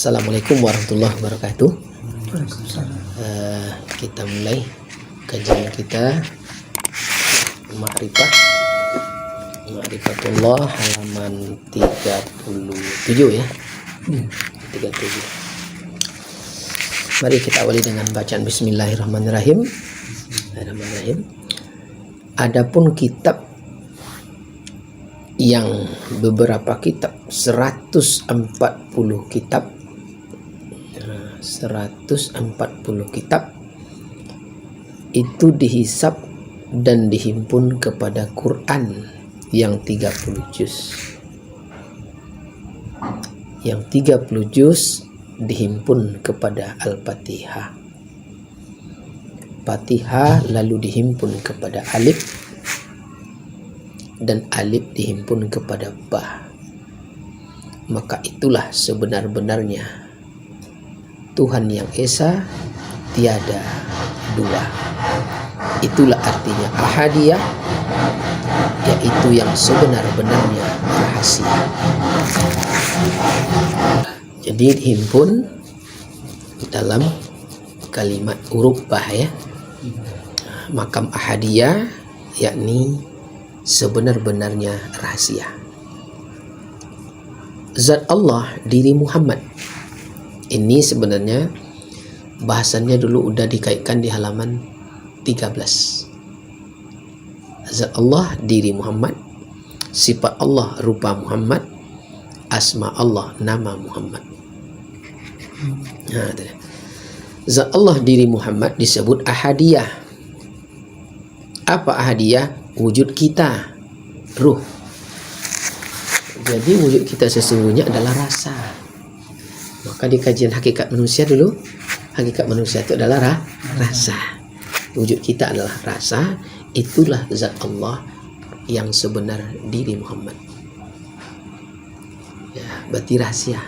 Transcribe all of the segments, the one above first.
Assalamualaikum warahmatullahi wabarakatuh. Kita mulai kajian kita Ma'rifatullah halaman 37 ya. 37. Mari kita awali dengan bacaan Bismillahirrahmanirrahim. Adapun kitab yang beberapa kitab 140 kitab 140 kitab itu dihisab dan dihimpun kepada Quran yang 30 juz. Yang 30 juz dihimpun kepada Al-Fatihah. Fatihah lalu dihimpun kepada alif, dan alif dihimpun kepada ba. Maka itulah sebenar-benarnya Tuhan yang Esa, tiada dua. Itulah artinya ahadiyah, yaitu yang sebenar-benarnya rahasia. Jadi dihimpun dalam kalimat huruf ba ya. Makam ahadiyah yakni sebenar-benarnya rahasia. Zat Allah, diri Muhammad. Ini sebenarnya bahasannya dulu udah dikaitkan di halaman 13. Zat Allah, diri Muhammad. Sifat Allah, rupa Muhammad. Asma Allah, nama Muhammad. Zat Allah, diri Muhammad disebut ahadiyah. Apa ahadiyah? Wujud kita, ruh. Jadi wujud kita sesungguhnya adalah rasa. Maka di kajian hakikat manusia dulu, hakikat manusia itu adalah rasa. Wujud kita adalah rasa. Itulah zat Allah yang sebenar diri Muhammad. Ya, berarti rahasia.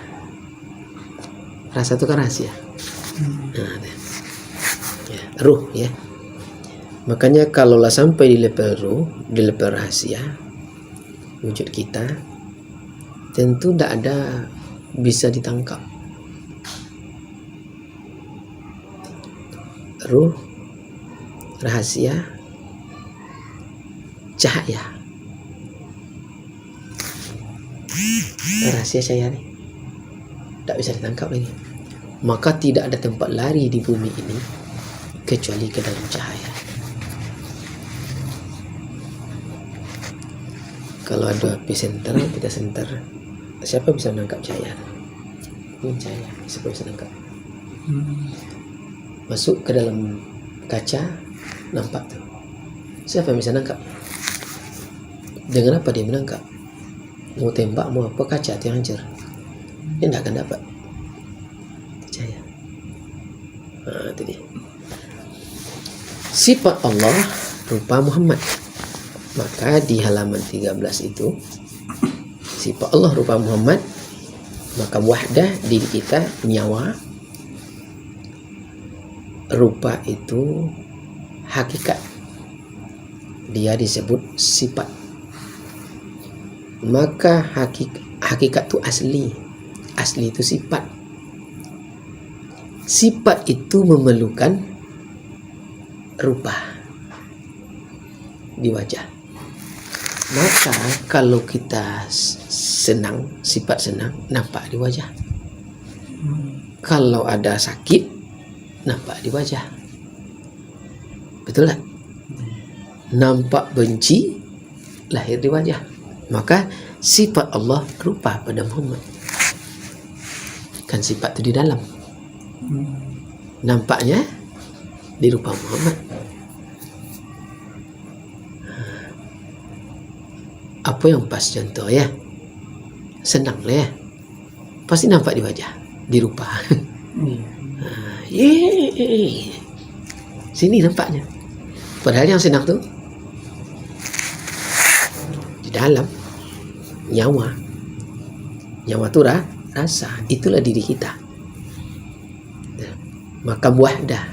Rasa itu kan rahasia. Ya, ruh ya. Makanya kalaulah sampai di level ruh, di level rahasia wujud kita, tentu tidak ada bisa ditangkap. Ruh, rahasia, cahaya. Rahasia cahaya ini tidak bisa ditangkap lagi. Maka tidak ada tempat lari di bumi ini kecuali ke dalam cahaya. Kalau ada api senter, kita senter, siapa bisa menangkap cahaya? Cahaya, siapa bisa menangkap? Masuk ke dalam kaca, nampak tuh. Siapa yang bisa menangkap? Dengan apa dia menangkap? Mau tembak, mau apa, kaca itu yang hancur. Dia tidak akan dapat cahaya. Itu dia. Sifat Allah, rupa Muhammad. Maka di halaman 13 itu sifat Allah rupa Muhammad, maka wahdah diri kita, nyawa, rupa itu hakikat, dia disebut sifat. Maka hakikat itu asli itu sifat. Sifat itu memerlukan rupa di wajah. Maka kalau kita senang, sifat senang nampak di wajah. Kalau ada sakit nampak di wajah. Betul tak? Nampak benci lahir di wajah. Maka sifat Allah rupa pada Muhammad. Kan sifat itu di dalam. Nampaknya di rupa Muhammad. Apa yang pas contoh ya? Senang lah ya. Pasti nampak di wajah, di rupa. Sini nampaknya. Padahal yang senang tuh di dalam nyawa. Nyawa itu rasa. Itulah diri kita. Maka wahdah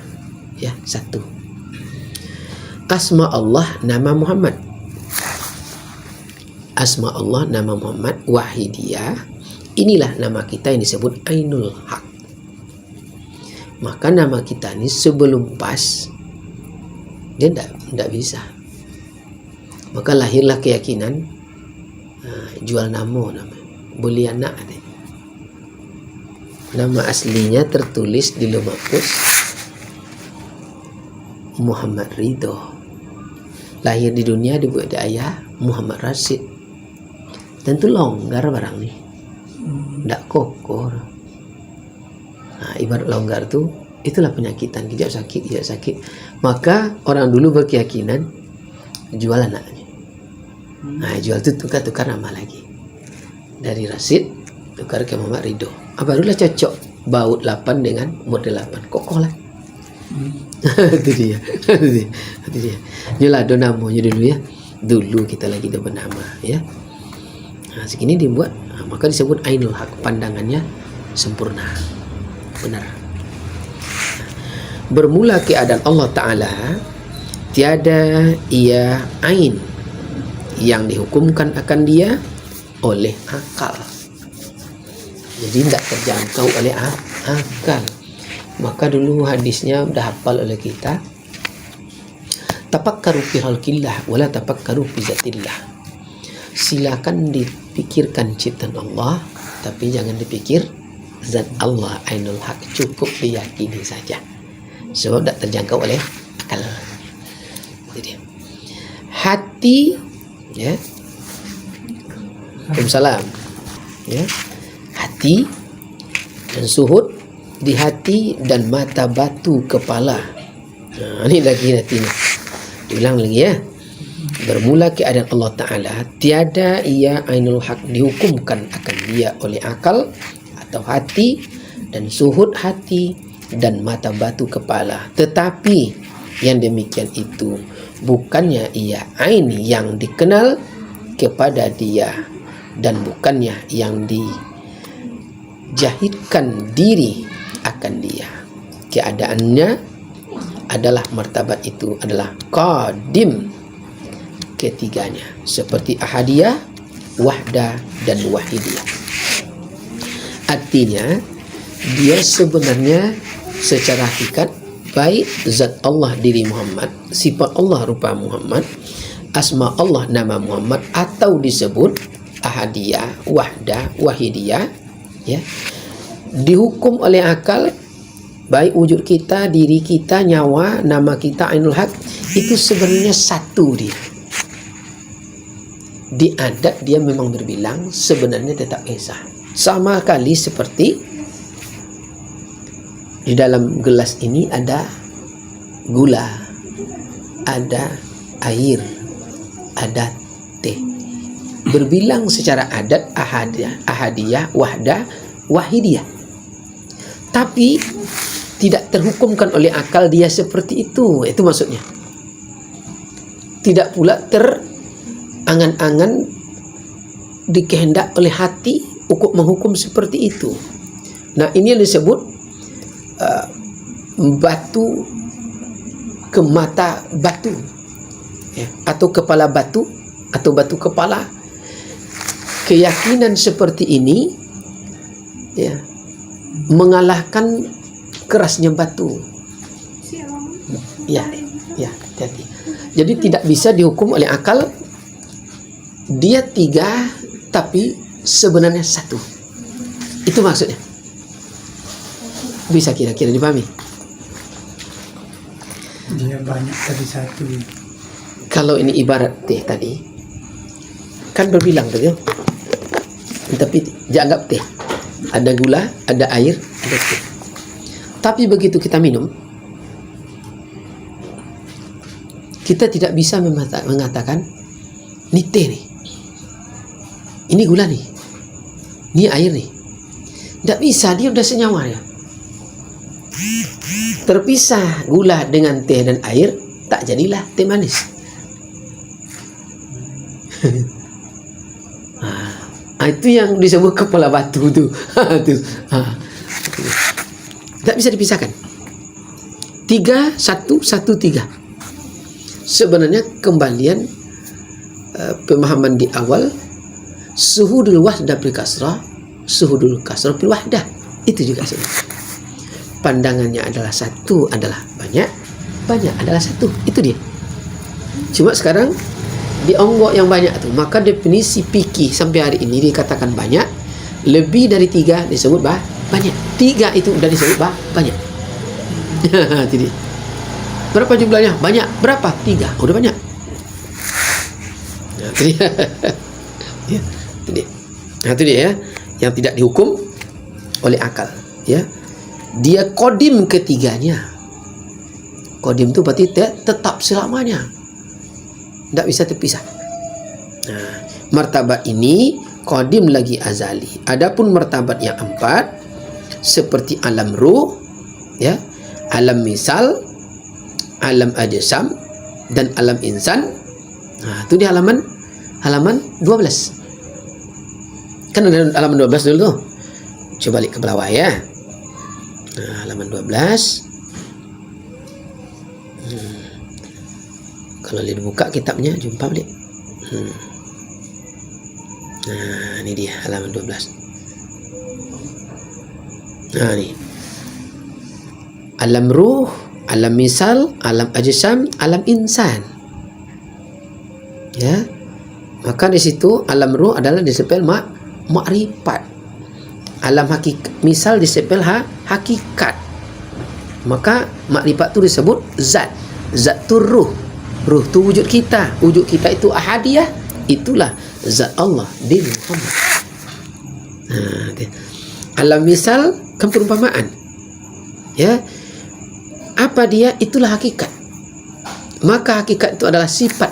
ya, satu. Asma Allah, nama Muhammad. Asma Allah, nama Muhammad, wahidiyah, Inilah nama kita yang disebut Ainul Haq. Maka nama kita ini sebelum pas, dia tidak bisa. Maka lahirlah keyakinan jual nama, beli anak. Nama aslinya tertulis di Lauhul Mahfuz Muhammad Ridho. Lahir di dunia dibuat di ayah Muhammad Rashid. Tentu longgar barang nih, tidak kokoh. Nah, ibarat longgar tuh, itulah penyakitan, kejap sakit. Maka orang dulu berkeyakinan jual anaknya. Nah, jual itu tukar nama lagi. Dari Rashid tukar ke Muhammad Ridho. Barulah cocok baut 8 dengan model 8. Kokoh lah. Itu dia. Inilah ada namanya dulu ya. Dulu kita lagi ada bernama ya. Nah, segini dibuat, maka disebut Ainul Haq, pandangannya sempurna, benar. Bermula keadaan Allah Ta'ala, tiada ia ain yang dihukumkan akan dia oleh akal. Jadi tidak terjangkau oleh akal. Maka dulu hadisnya udah hafal oleh kita. Tafakkaru fi khalqillah wala tafakkaru fi zatillah. Silakan dipikirkan ciptaan Allah, tapi jangan dipikir zat Allah Ainul Haq. Cukup diyakini saja, sebab tidak terjangkau oleh akal. Jadi hati, ya, Waalaikumsalam, ya, hati dan suhud di hati dan mata batu kepala. Nah, ini lagi hatinya. Diulang lagi ya. Bermula keadaan Allah Ta'ala, tiada ia Ainul Haq dihukumkan akan dia oleh akal atau hati dan suhud hati dan mata batu kepala. Tetapi yang demikian itu bukannya ia ain yang dikenal kepada dia, dan bukannya yang dijahitkan diri akan dia. Keadaannya adalah martabat itu adalah qadim ketiganya, seperti ahadiyah, wahdah, dan wahidiyah. Artinya dia sebenarnya secara hakikat baik zat Allah diri Muhammad, sifat Allah rupa Muhammad, asma Allah nama Muhammad, atau disebut ahadiyah, wahdah, wahidiyah, ya, dihukum oleh akal, baik wujud kita, diri kita, nyawa, nama kita Ainul Haq, itu sebenarnya satu dia. Di adat dia memang berbilang, sebenarnya tetap esa. Sama kali seperti di dalam gelas ini ada gula, ada air, ada teh. Berbilang secara adat ahadiyah, wahdah, wahidiyah. Tapi tidak terhukumkan oleh akal dia seperti itu. Itu maksudnya. Tidak pula angan-angan dikehendak oleh hati untuk menghukum seperti itu. Nah, ini yang disebut batu ke mata batu, ya, atau kepala batu, atau batu kepala. Keyakinan seperti ini, ya, mengalahkan kerasnya batu. Ya, hati-hati. Jadi tidak bisa dihukum oleh akal. Dia tiga, tapi sebenarnya satu. Itu maksudnya. Bisa kira-kira dipahami? Dia banyak tadi satu. Kalau ini ibarat teh tadi, kan berbilang tadi, tapi dianggap teh. Ada gula, ada air, ada teh. Tapi begitu kita minum, kita tidak bisa mengatakan ini teh nih, ini gula nih, ini air nih. Tidak bisa, dia udah senyawa ya. Terpisah gula dengan teh dan air, tak jadilah teh manis. Itu yang disebut kepala batu tuh. Tidak bisa dipisahkan. 3, 1, 1, 3. Sebenarnya kembalian pemahaman di awal, suhudul wahdah bil kasrah suhudul kasratil wahdah, itu juga sunnah. Pandangannya adalah satu adalah banyak, banyak adalah satu, itu dia. Cuma sekarang dionggok yang banyak tu, maka definisi fikih sampai hari ini dikatakan banyak, lebih dari 3 disebut banyak, 3 itu udah disebut banyak. Jadi berapa jumlahnya? Banyak. Berapa? 3. Udah banyak. Nah, itu dia. Ya, itu dia. Nah, itu dia ya, yang tidak dihukum oleh akal, ya. Dia kodim ketiganya. Kodim itu berarti tetap selamanya, tidak bisa terpisah. Nah, martabat ini kodim lagi azali. Adapun martabat yang 4 seperti alam ruh, ya, alam misal, alam ajsam, dan alam insan. Nah, itu di halaman 12. Kan ada halaman 12 dulu tuh. Coba balik ke bawah ya. Nah, halaman 12. Kalau lihat buka kitabnya, jumpa balik. Nah, ini dia halaman 12. Nah, ini alam ruh, alam misal, alam ajsam, alam insan. Ya, maka di situ alam ruh adalah disepel makrifat. Alam hakikat, misal disepel hakikat. Maka makrifat itu disebut zat. Zat itu ruh. Ruh itu wujud kita. Wujud kita itu ahadiyah. Itulah zat Allah di Muhammad. Nah, okay. Alam misal kan perumpamaan. Ya. Apa dia? Itulah hakikat. Maka hakikat itu adalah sifat.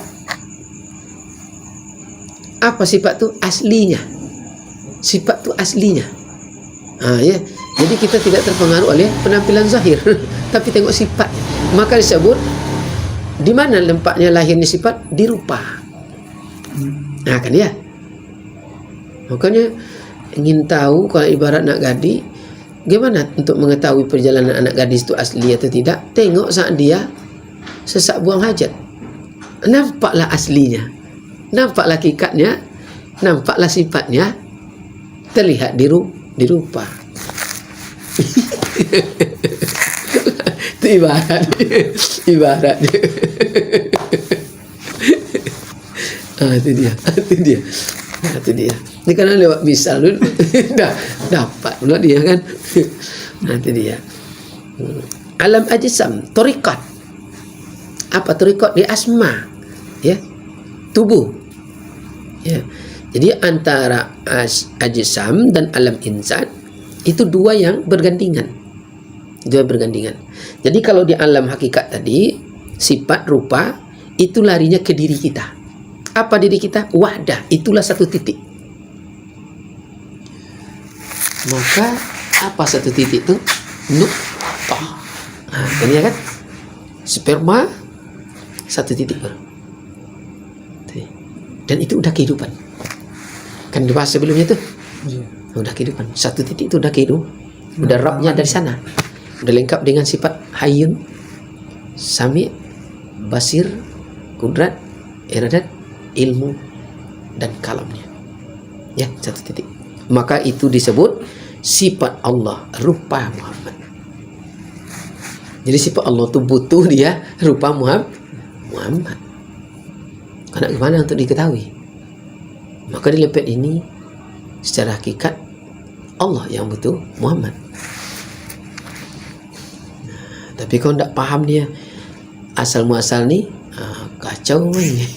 Apa sifat itu? Aslinya. Sifat itu aslinya. Ya. Jadi kita tidak terpengaruh oleh penampilan zahir, tapi tengok sifat. Maka disebut di mana tempatnya lahirnya sifat? Di rupa. Nah, kan ya. Makanya ingin tahu kalau ibarat nak gadi, gimana untuk mengetahui perjalanan anak gadis itu asli atau tidak? Tengok saat dia sesak buang hajat. Nampaklah aslinya. Nampaklah hakikatnya, nampaklah sifatnya, terlihat di rupa. Itu ibarat dia. Itu dia. Ini karena lewat misal dulu dapat pula dia kan. Itu dia. Alam ajsam, tariqat. Apa tariqat? Dia asma, ya, tubuh. Ya. Jadi antara ajsam dan alam insan itu dua yang bergandengan. Jadi kalau di alam hakikat tadi, sifat rupa itu larinya ke diri kita. Apa diri kita? Wahdah, itulah satu titik. Maka apa satu titik itu? Nuqtah. Nah, ini ya kan? Sperma satu titik baru. Dan itu udah kehidupan. Kan dibahas sebelumnya tuh. Udah kehidupan. Satu titik itu udah kehidupan. Udah Rabbnya dari sana. Udah lengkap dengan sifat hayyun, sami, basir, kudrat, iradat, ilmu, dan kalamnya. Ya, satu titik. Maka itu disebut sifat Allah, rupa Muhammad. Jadi sifat Allah itu butuh dia rupa Muhammad. Karena gimana untuk diketahui? Maka di lepet ini secara hakikat Allah yang butuh Muhammad. Tapi kalau tidak paham dia asal muasal ni, kacau ni.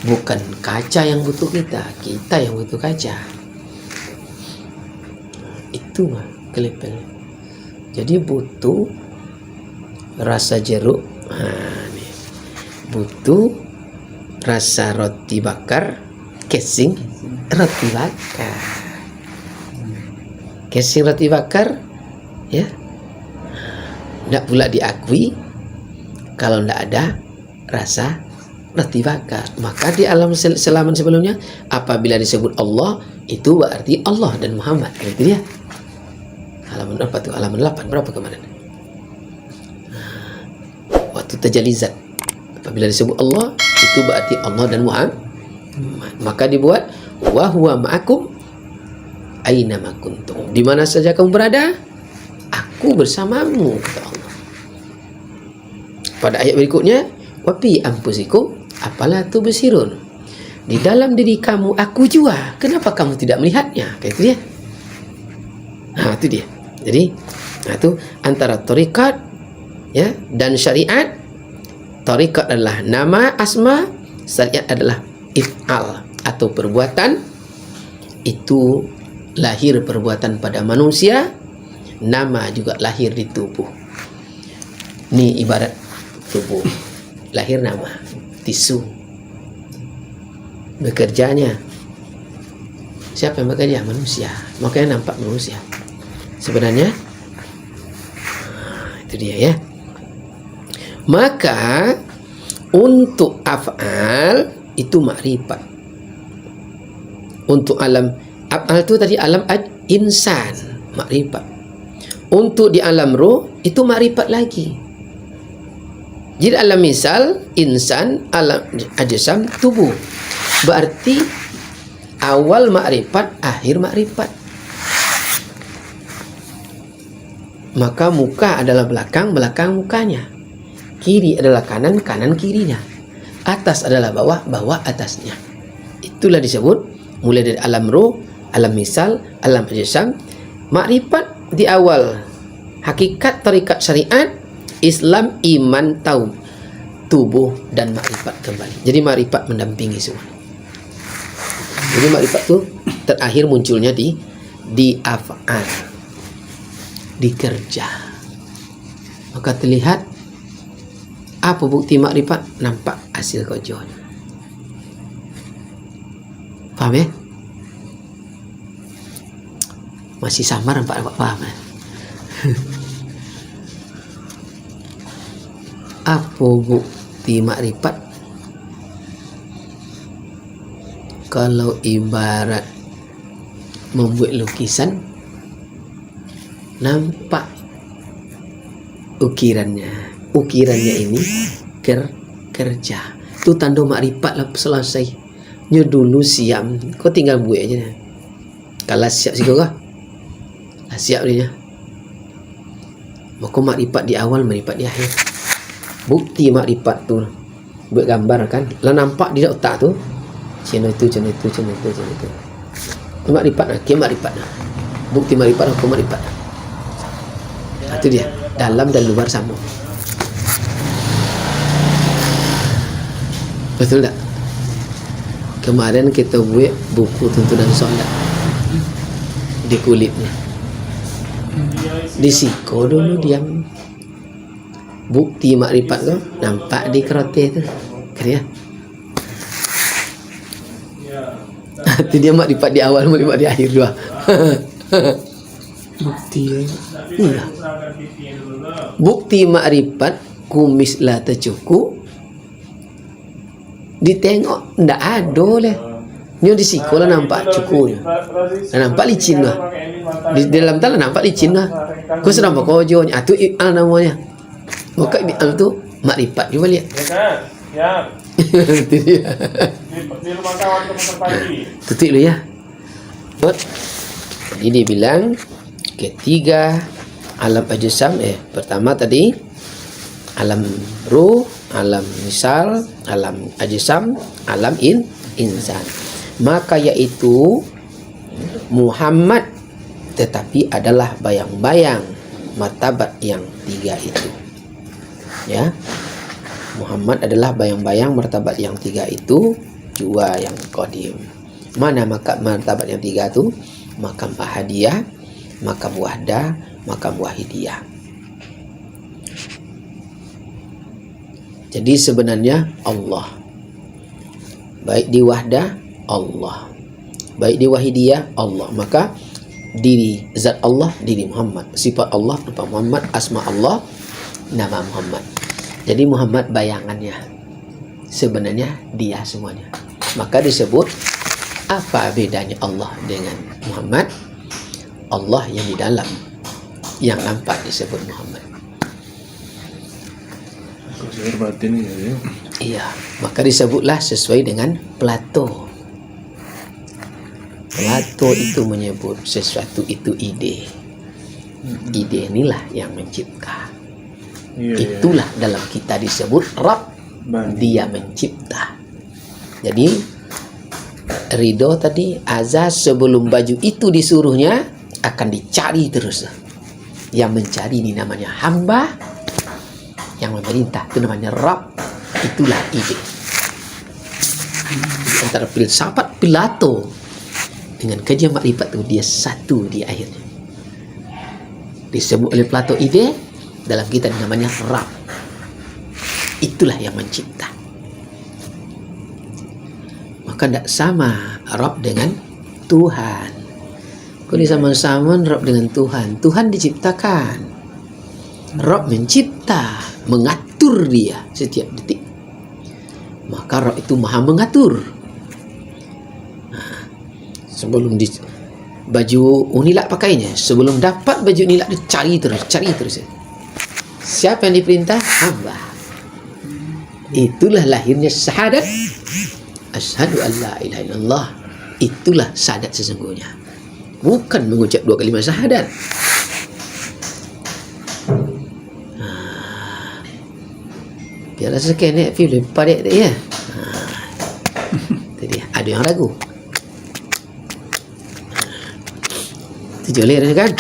Bukan kaca yang butuh kita, kita yang butuh kaca. Itu mah kelepel. Jadi butuh rasa jeruk, nih. Butuh rasa roti bakar, casing roti bakar, casing roti bakar, ya. Tidak pula diakui kalau tidak ada rasa roti bakar. Maka di alam selaman sebelumnya, apabila disebut Allah, itu berarti Allah dan Muhammad. Itu dia. Halaman berapa tuh? Halaman 8 berapa kemarin? Waktu tajalizat. Apabila disebut Allah, itu berarti Allah dan Muhammad. Maka dibuat wa huwa ma'akum aina ma kuntum. Di mana saja kamu berada, aku bersamamu, kata Allah. Pada ayat berikutnya, wa fi anfusikum afala tubsirun. Di dalam diri kamu aku jua, kenapa kamu tidak melihatnya? Kayak itu dia. Itu dia. Jadi, itu antara tarikat ya dan syariat. Tarikat adalah nama, asma, syariat adalah if'al atau perbuatan. Itu lahir perbuatan pada manusia, nama juga lahir di tubuh. Ini ibarat tubuh, lahir nama, tisu. Bekerjanya siapa yang bekerja? Manusia. Makanya nampak manusia. Sebenarnya itu dia ya. Maka untuk af'al itu makrifat. Untuk alam af'al itu tadi alam insan, makrifat. Untuk di alam roh itu makrifat lagi. Jadi alam misal insan, alam ajsam tubuh. Berarti awal makrifat, akhir makrifat. Maka muka adalah belakang, belakang mukanya. Kiri adalah kanan, kanan kirinya. Atas adalah bawah, bawah atasnya. Itulah disebut mulai dari alam roh, alam misal, alam ajsam. Makrifat di awal. Hakikat tarikat syariat, Islam, iman, tubuh dan makrifat kembali. Jadi makrifat mendampingi semua. Jadi makrifat itu terakhir munculnya di af'al, di kerja. Maka terlihat apa bukti makrifat? Nampak hasil kerjanya. Faham ya? Masih samar nampak paham ya? Apa bukti makrifat? Kalau ibarat membuat lukisan, nampak ukirannya. Ukirannya ini kerja. Itu tanda makrifat lah selesai. Nya dulu siap, kau tinggal buat aja. Kalau siap sih kau kah? Siap dia. Maka makrifat di awal, makrifat di akhir. Bukti makrifat tu buat gambar kan. Lah nampak di otak tu. Channel itu. Makrifat lah, ke makrifat lah. Bukti makrifat aku makrifat. Itu dia. Dalam dan luar sama. Betul tak? Kemarin kita buat buku tuntunan solat di kulitnya. Di siko dulu diam. Bukti makrifat tu nampak di kerote tu. Kan ya? Itu dia makrifat di awal, makrifat di akhir dua. Bukti ya. Iya. Bukti makrifat kumislah tercukup. Ditengok ndak ada lah. Nyo di sekolah nampak cukunya. Nampak licin lah. Di dalam tanah nampak licin lah. Kau sedang berkojonya. Itu i'al namanya. Maka i'al tu makrifat juga lihat. Ya. Itu dia. Di rumah kawan teman pagi. Tutup dulu ya. Jadi dia bilang ketiga alam ajsam pertama tadi alam ruh, alam misal, alam ajsam, alam insan. Maka yaitu Muhammad, tetapi adalah bayang-bayang martabat yang tiga itu. Ya. Muhammad adalah bayang-bayang martabat yang tiga itu, jua yang qadim. Mana martabat yang tiga itu? Makam ahadiyah, makam wahdah, makam wahidiyah. Jadi sebenarnya Allah, baik di wahdah Allah, baik di wahidiyah Allah. Maka diri zat Allah, diri Muhammad, sifat Allah, nama Muhammad, asma Allah, nama Muhammad. Jadi Muhammad bayangannya, sebenarnya dia semuanya. Maka disebut apa bedanya Allah dengan Muhammad? Allah yang di dalam, yang nampak disebut Muhammad. Zahir batin ya. Iya, maka disebutlah sesuai dengan Plato. Plato itu menyebut sesuatu itu ide. Ide inilah yang mencipta. Iya, iya. Itulah dalam kita disebut Rabb. Dia mencipta. Jadi Ridho tadi azaz sebelum baju itu disuruhnya akan dicari terus. Yang mencari ini namanya hamba, yang memerintah itu namanya Rabb. Itulah ide. Di antara filsafat Plato dengan kajian makrifat itu dia satu di akhirnya. Disebut oleh Plato ide, dalam kita namanya Rabb. Itulah yang mencipta. Maka tidak sama Rabb dengan Tuhan. Kalau disama-sama Rabb dengan Tuhan, Tuhan diciptakan, Rabb mencipta, mengatur dia setiap detik. Maka Rabb itu maha mengatur. Nah, sebelum di baju unilak pakainya, sebelum dapat baju unilak dia cari terus. Siapa yang diperintah? Hamba. Itulah lahirnya syahadat. Asyhadu an la ilaha illallah. Itulah syahadat sesungguhnya. Bukan mengucap 2 kalimat syahadat. Biar rasa kena film padek tu ya. Tadi ada yang ragu. Itu boleh kan?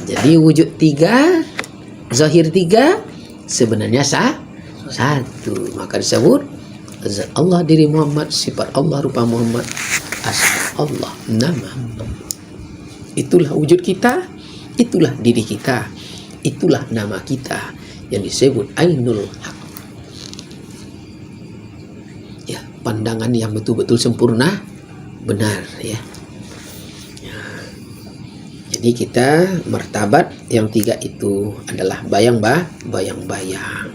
Jadi wujud 3, zahir 3, sebenarnya satu. Maka disebut zat Allah, diri Muhammad, sifat Allah, rupa Muhammad, asma Allah, nama. Itulah wujud kita, itulah diri kita, itulah nama kita yang disebut Ainul Haq. Ya, pandangan yang betul-betul sempurna, benar ya. Jadi kita martabat yang 3 itu adalah bayang-bayang.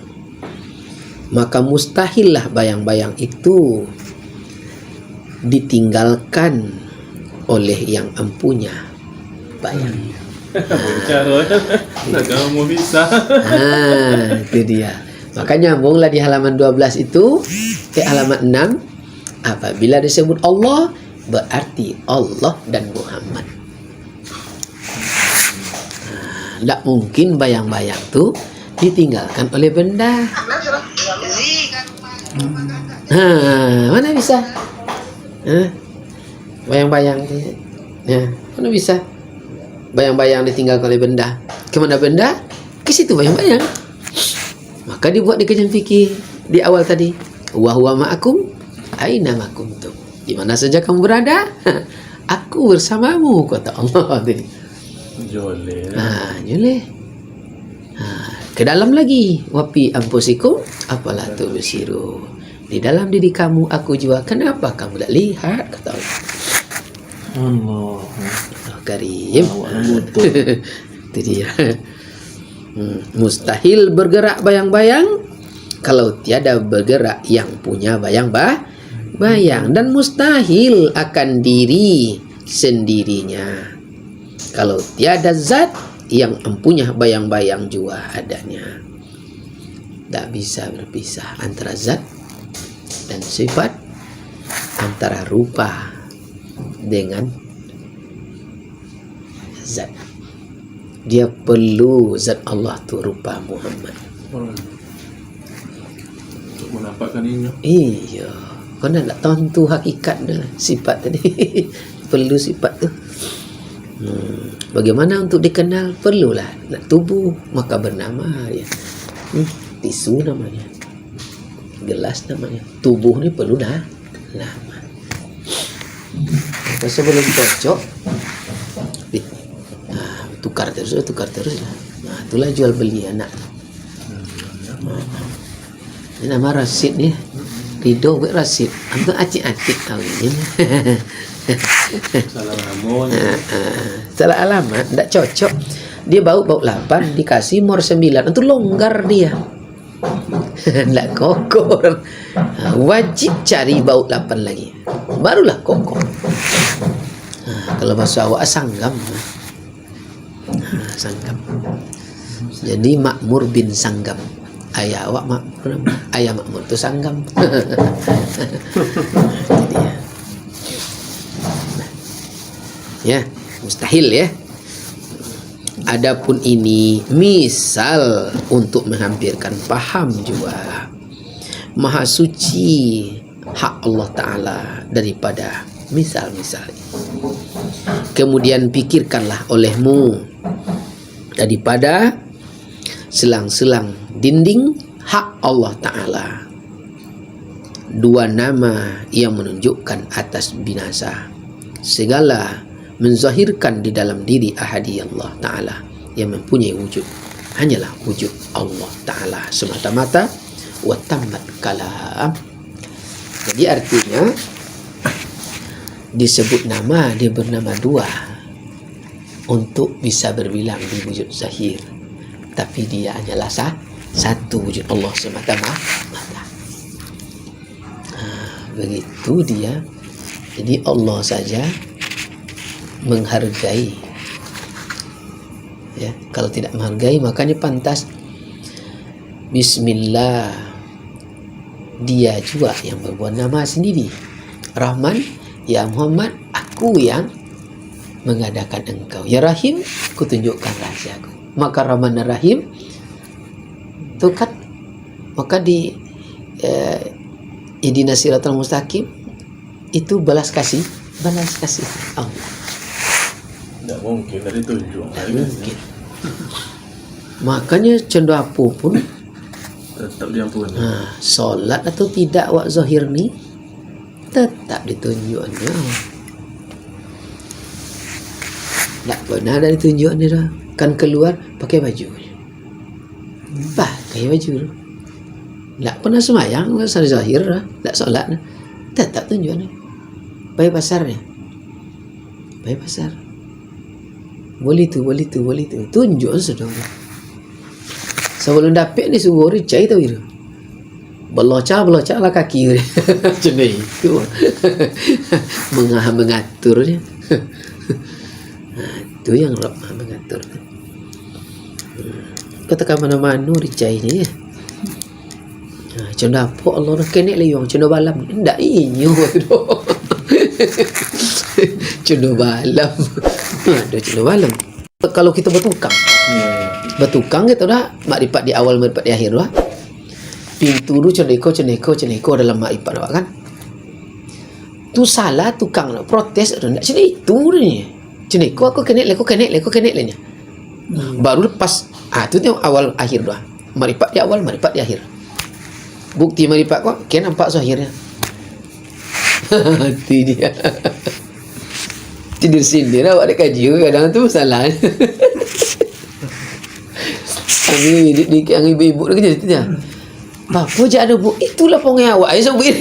Maka mustahillah bayang-bayang itu ditinggalkan oleh yang empunya bayang. Bicara nak kamu bisa. Itu dia. Maka nyambunglah di halaman 12 itu ke halaman 6. Apabila disebut Allah, berarti Allah dan Muhammad. Tidak mungkin bayang-bayang itu ditinggalkan oleh benda. Mana bisa? Bayang-bayang, mana bisa? Bayang-bayang ditinggalkan oleh benda. Kemana benda? Ke situ bayang-bayang. Maka dibuat di kajian fikih di awal tadi. Wa huwa ma'akum aina ma kuntum. Di mana saja kamu berada, aku bersamamu, kata Allah tadi. Joleh. Joleh. Ke dalam lagi. Wapi ampusikum apalah tubsiru. Di dalam diri kamu aku juga. Kenapa kamu tak lihat? Kata Allah. Allah. Karim. Betul. Itu dia. Mustahil bergerak bayang-bayang kalau tiada bergerak yang punya bayang-bayang, dan mustahil akan diri sendirinya kalau tiada zat yang mempunyai bayang-bayang juga adanya. Tak bisa berpisah antara zat dan sifat, antara rupa dengan zat. Dia perlu zat Allah tu rupa Muhammad. Untuk menampakkan ini. Iya, kau nak tahu tu hakikat dah sifat tadi. Perlu sifat tu. Bagaimana untuk dikenal? Perlulah nak tubuh, maka bernama ya. Tisu namanya, gelas namanya. Tubuh ni perlu dah nama. Maka sebelum cocok tukar terus lah. Itulah jual beli anak. Ini nama Rasid ni. Ridho buat Rasid. Antum acik-acik tahu ni. Salah nama. Salah alamat, tak cocok. Dia bau 8, dikasih umur 9. Itu longgar dia. Tak kokoh. Wajib cari bau 8 lagi. Barulah kokoh. Kalau bahasa awak sanggam. Sanggam. Jadi Makmur bin Sanggam. Ayah awak Makmur. Ayah Makmur tu Sanggam. Jadi Ya, mustahil ya. Adapun ini misal untuk menghampirkan paham juga. Maha suci hak Allah Ta'ala daripada misal-misal. Kemudian pikirkanlah olehmu daripada selang-selang dinding hak Allah Ta'ala. Dua nama yang menunjukkan atas binasa. Segala menzahirkan di dalam diri ahadi Allah Ta'ala yang mempunyai wujud hanyalah wujud Allah Ta'ala semata-mata. Wa tammat kalam. Jadi artinya disebut nama, dia bernama dua untuk bisa berbilang di wujud zahir, tapi dia hanyalah satu wujud Allah semata-mata. Begitu dia. Jadi Allah saja menghargai. Ya, kalau tidak menghargai makanya pantas Bismillah. Dia juga yang berbuat nama sendiri. Rahman, ya Muhammad, aku yang mengadakan engkau. Ya Rahim, aku tunjukkan rahasiaku. Maka Rahman dan Rahim itu kan, maka di Ihdinas Siratal Mustaqim itu balas kasih Allah. Tidak mungkin dari tunjuk. Tak mungkin. Makanya cendu apa pun Tetap diampuni. solat atau tidak wak zahir ni tetap ditunjuknya. Tak pernah ada ditunjuknya dah. Kan keluar pakai baju. Pakai baju. Tak pernah semayang sana zahir dah. Tak solat dah. Tetap tunjuknya. Bayi pasarnya. Bayi pasar. Boleh tu. Tunjuk sudah. Sebelum dapat ni suruh ricai tahu itu. Belocak lah kaki dia. Macam itu. Mengaturnya. Itu yang Rabb mengatur. Katakan mana-mana ricai ni ya. Macam dapur Allah nak kenek liang. Macam balam. Tak inyo tu. Macam balam. Ada macam balam. Kalau kita bertukang. Bertukang kita dah makrifat di awal, makrifat di akhir dah. Pintu tu ceneko dalam makrifat awak kan. Tu salah tukang nak protes tu nak macam itu ni. Ceneko aku kenek ni. Baru lepas tu tengok awal akhir dah. Makrifat di awal, makrifat di akhir. Bukti makrifat kau kan nampak zahirnya. Hati dia. Tidur sindir awak ada kaji kadang tu salah. Ang ibu-ibu dia kerja situ dia. Apa je ada bu? Itulah pongai awak. Saya sebut.